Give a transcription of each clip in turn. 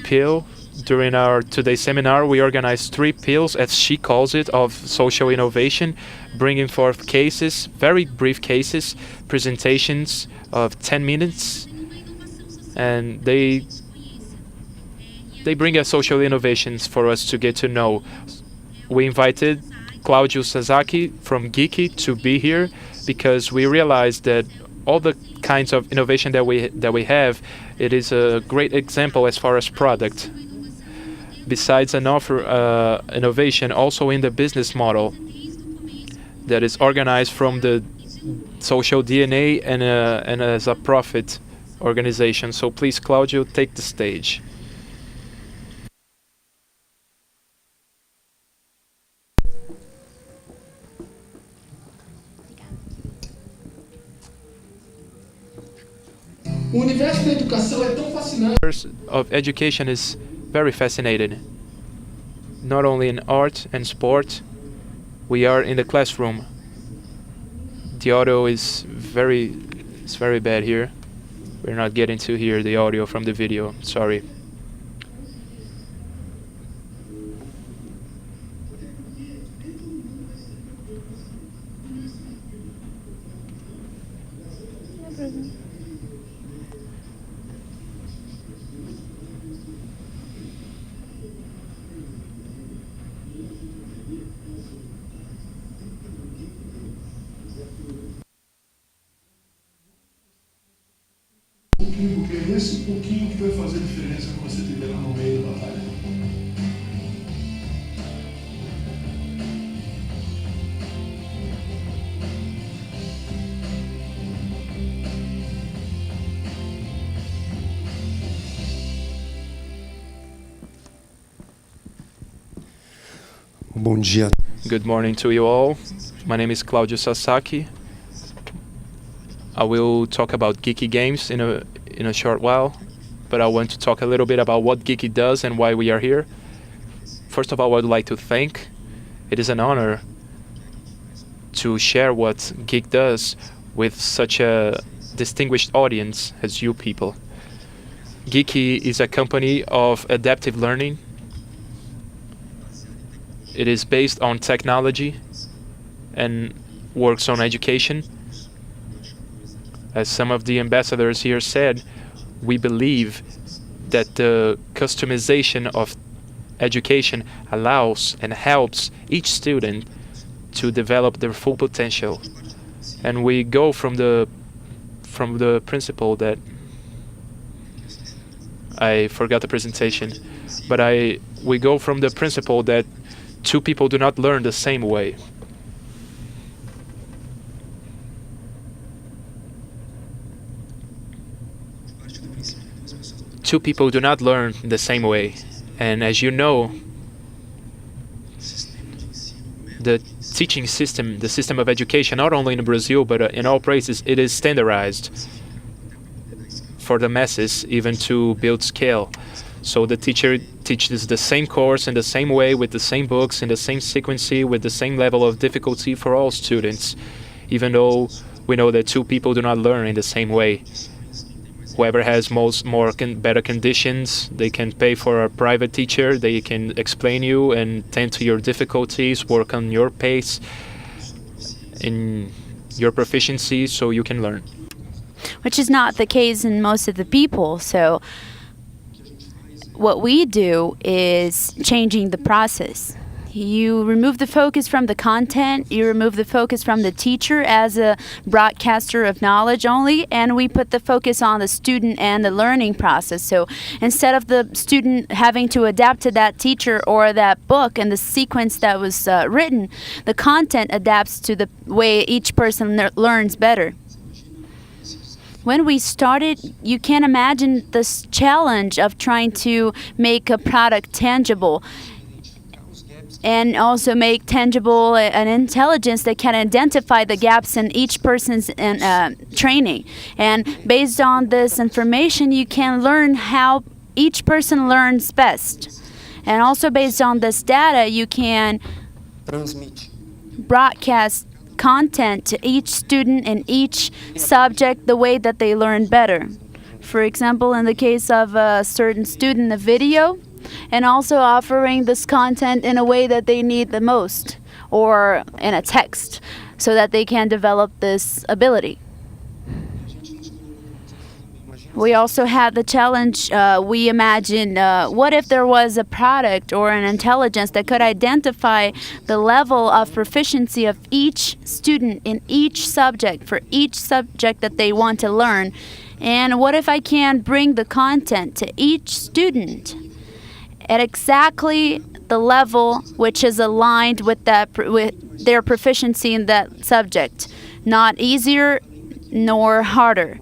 pill. During our today's seminar, we organized 3 pills, as she calls it, of social innovation, bringing forth cases, very brief cases, presentations of 10 minutes, and they bring us social innovations for us to get to know. We invited Cláudio Sassaki from Geekie to be here because we realized that all the kinds of innovation that we have, it is a great example as far as product. Besides an offer innovation, also in the business model that is organized from the social DNA and as a profit organization. So please, Cláudio, take the stage. O universo da educação é tão fascinante. Of education is very fascinated. Not only in art and sport, we are in the classroom. The audio is very bad here. We're not getting to hear the audio from the video. Sorry. Porque é esse pouquinho que vai fazer diferença quando você estiver lá no meio da batalha. Bom dia. Good morning to you all. My name is Cláudio Sassaki. I will talk about Geekie games in a short while, but I want to talk a little bit about what Geekie does and why we are here. First of all, I would like to thank. It is an honor to share what Geek does with such a distinguished audience as you people. Geekie is a company of adaptive learning. It is based on technology and works on education. As some of the ambassadors here said, we believe that the customization of education allows and helps each student to develop their full potential. And we go from the principle that I forgot the presentation, but we go from the principle that 2 people do not learn the same way. Two people do not learn the same way. And as you know, the teaching system, the system of education, not only in Brazil, but in all places, it is standardized for the masses, even to build scale. So the teacher teaches the same course in the same way, with the same books, in the same sequence, with the same level of difficulty for all students, even though we know that 2 people do not learn in the same way. Whoever has better conditions, they can pay for a private teacher. They can explain you and tend to your difficulties, work on your pace, in your proficiency, so you can learn. Which is not the case in most of the people. So what we do is changing the process. You remove the focus from the content, you remove the focus from the teacher as a broadcaster of knowledge only, and we put the focus on the student and the learning process. So instead of the student having to adapt to that teacher or that book and the sequence that was written, the content adapts to the way each person learns better. When we started, you can imagine this challenge of trying to make a product tangible and also make tangible an intelligence that can identify the gaps in each person's training. And based on this information, you can learn how each person learns best. And also based on this data, you can broadcast content to each student in each subject the way that they learn better. For example, in the case of a certain student, a video, and also offering this content in a way that they need the most, or in a text, so that they can develop this ability. We also had the challenge, we imagined, what if there was a product or an intelligence that could identify the level of proficiency of each student in each subject, for each subject that they want to learn. And what if I can bring the content to each student at exactly the level which is aligned with their proficiency in that subject, not easier nor harder.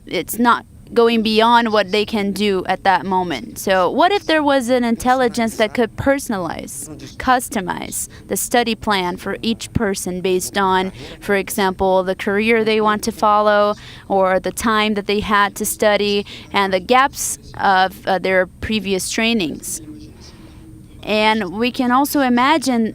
It's not going beyond what they can do at that moment. So what if there was an intelligence that could personalize, customize the study plan for each person based on, for example, the career they want to follow, or the time that they had to study, and the gaps of their previous trainings. And we can also imagine,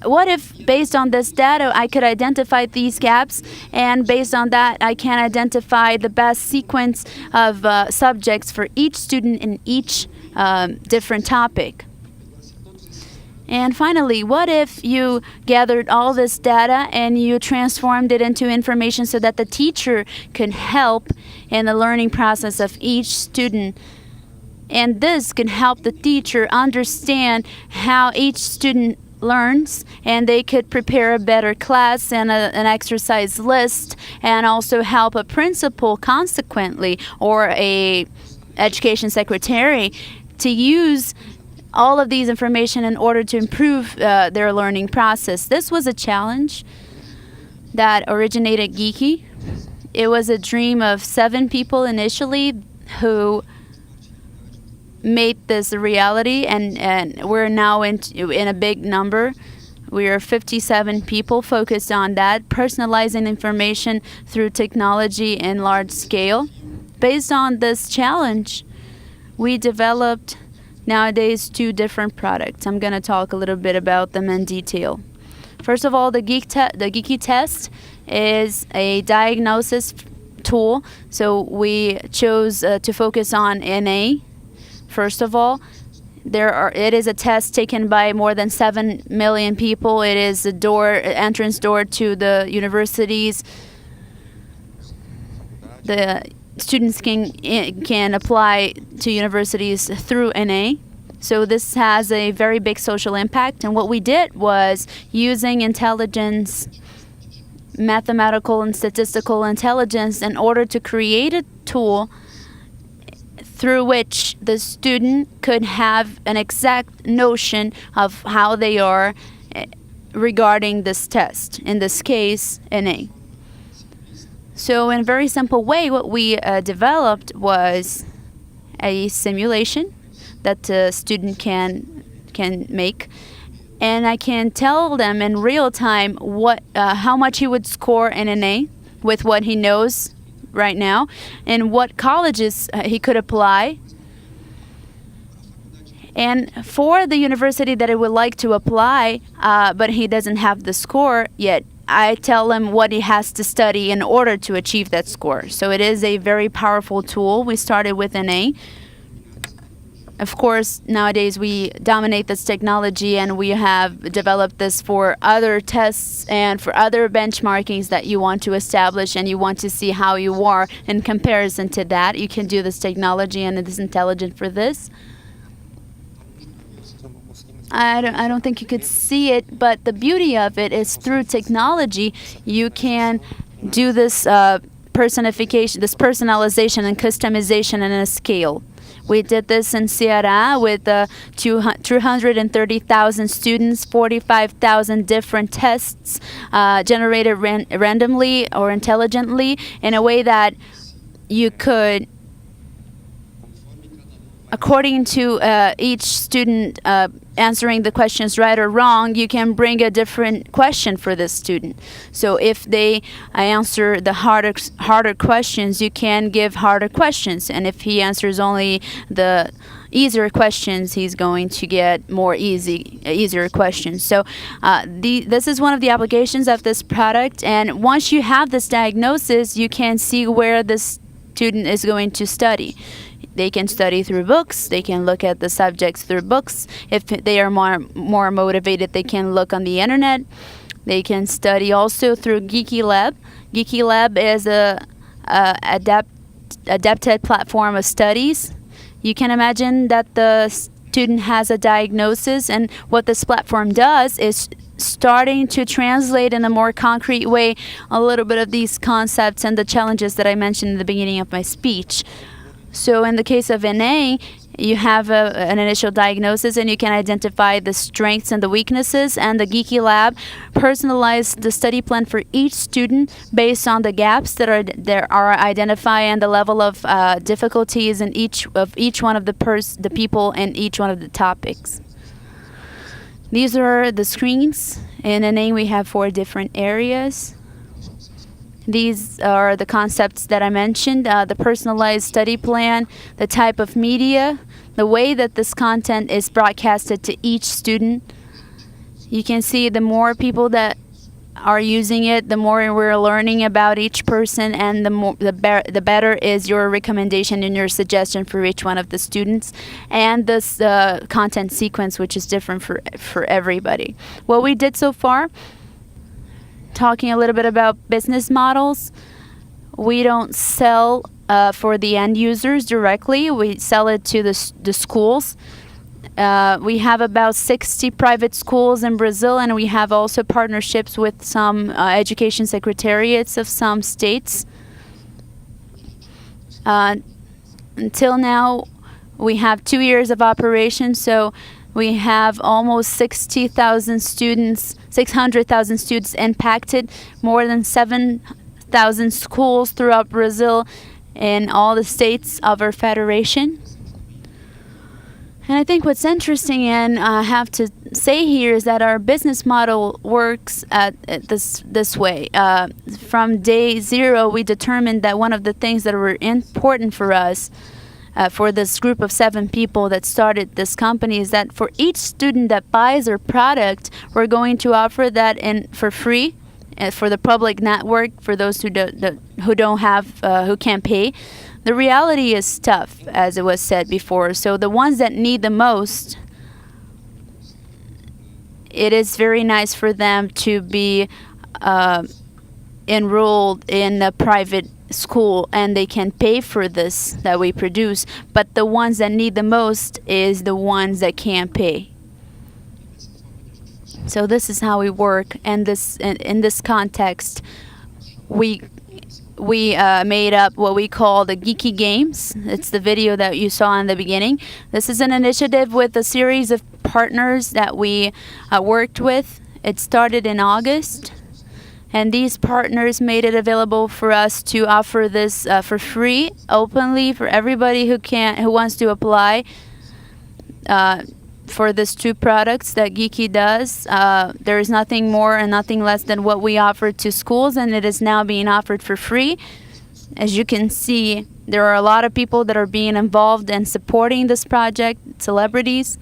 what if, based on this data, I could identify these gaps, and based on that, I can identify the best sequence of subjects for each student in each different topic. And finally, what if you gathered all this data and you transformed it into information so that the teacher could help in the learning process of each student? And this can help the teacher understand how each student learns, and they could prepare a better class and an exercise list, and also help a principal consequently, or a education secretary, to use all of these information in order to improve their learning process. This was a challenge that originated Geekie. It was a dream of 7 people initially who made this a reality, and we're now in a big number. We are 57 people focused on that, personalizing information through technology in large scale. Based on this challenge, we developed nowadays 2 different products. I'm going to talk a little bit about them in detail. First of all, the Geekie test is a diagnosis tool. So we chose to focus on NA. First of all, it is a test taken by more than 7 million people. It is the entrance door to the universities. The students can apply to universities through NA. So this has a very big social impact. And what we did was, using intelligence, mathematical and statistical intelligence, in order to create a tool through which the student could have an exact notion of how they are regarding this test, in this case, NA. So in a very simple way, what we developed was a simulation that the student can make, and I can tell them in real time how much he would score in NA with what he knows right now, and what colleges he could apply. And for the university that he would like to apply, but he doesn't have the score yet, I tell him what he has to study in order to achieve that score. So it is a very powerful tool. We started with NA. Of course, nowadays we dominate this technology, and we have developed this for other tests and for other benchmarkings that you want to establish, and you want to see how you are in comparison to that. You can do this technology, and it is intelligent for this. I don't think you could see it, but the beauty of it is, through technology, you can do this personification, this personalization and customization in a scale. We did this in Ceará with 230,000 students, 45,000 different tests generated randomly or intelligently, in a way that you could, according to each student answering the questions right or wrong, you can bring a different question for this student. So if they answer the harder questions, you can give harder questions. And if he answers only the easier questions, he's going to get more easier questions. So this is one of the applications of this product. And once you have this diagnosis, you can see where this student is going to study. They can study through books. They can look at the subjects through books. If they are more motivated, they can look on the internet. They can study also through Geekie Lab. Geekie Lab is a adapted platform of studies. You can imagine that the student has a diagnosis, and what this platform does is starting to translate in a more concrete way a little bit of these concepts and the challenges that I mentioned in the beginning of my speech. So in the case of NA, you have an initial diagnosis, and you can identify the strengths and the weaknesses, and the Geekie Lab personalized the study plan for each student based on the gaps that are identified and the level of difficulties in each one of the people in each one of the topics. These are the screens. In NA, we have 4 different areas. These are the concepts that I mentioned, the personalized study plan, the type of media, the way that this content is broadcasted to each student. You can see the more people that are using it, the more we're learning about each person, and the better is your recommendation and your suggestion for each one of the students, and this content sequence, which is different for everybody. What we did so far, talking a little bit about business models, we don't sell for the end users directly. We sell it to the schools. We have about 60 private schools in Brazil, and we have also partnerships with some education secretariats of some states. Until now, we have 2 years of operation, so we have almost 60,000 students, 600,000 students impacted, more than 7,000 schools throughout Brazil in all the states of our federation. And I think what's interesting, and I have to say here, is that our business model works this way. From day 0, we determined that one of the things that were important for us, for this group of 7 people that started this company, is that for each student that buys our product, we're going to offer that for free for the public network for those who can't pay. The reality is tough, as it was said before. So the ones that need the most, it is very nice for them to be enrolled in a private school, and they can pay for this that we produce. But the ones that need the most is the ones that can't pay. So this is how we work, and in this context, we made up what we call the Geekie Games. It's the video that you saw in the beginning. This is an initiative with a series of partners that we worked with. It started in August, and these partners made it available for us to offer this for free, openly, for everybody who wants to apply for these 2 products that Geekie does. There is nothing more and nothing less than what we offer to schools, and it is now being offered for free. As you can see, there are a lot of people that are being involved and supporting this project, celebrities.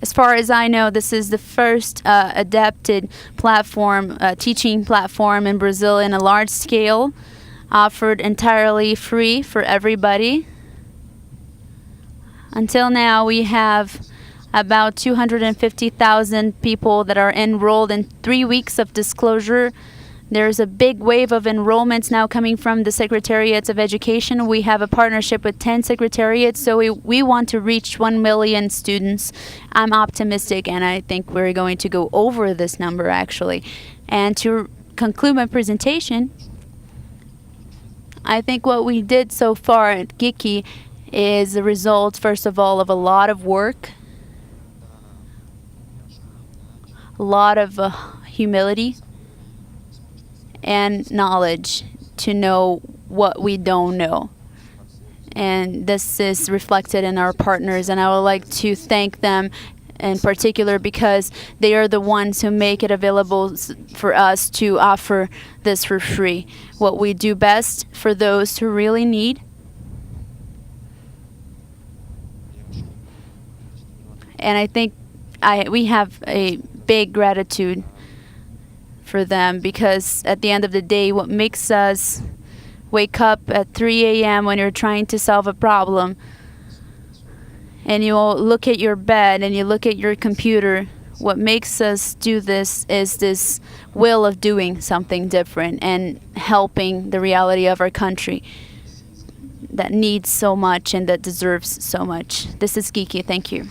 As far as I know, this is the first adapted platform, teaching platform in Brazil in a large scale, offered entirely free for everybody. Until now, we have about 250,000 people that are enrolled in 3 weeks of disclosure. There's a big wave of enrollments now coming from the Secretariats of Education. We have a partnership with 10 secretariats, so we want to reach 1 million students. I'm optimistic, and I think we're going to go over this number, actually. And to conclude my presentation, I think what we did so far at Geekie is the result, first of all, of a lot of work, a lot of humility, and knowledge to know what we don't know. And this is reflected in our partners, and I would like to thank them in particular because they are the ones who make it available for us to offer this for free. What we do best for those who really need. And I think we have a big gratitude for them, because at the end of the day, what makes us wake up at 3 a.m. when you're trying to solve a problem, and you look at your bed and you look at your computer, what makes us do this is this will of doing something different and helping the reality of our country that needs so much and that deserves so much. This is Geekie. Thank you.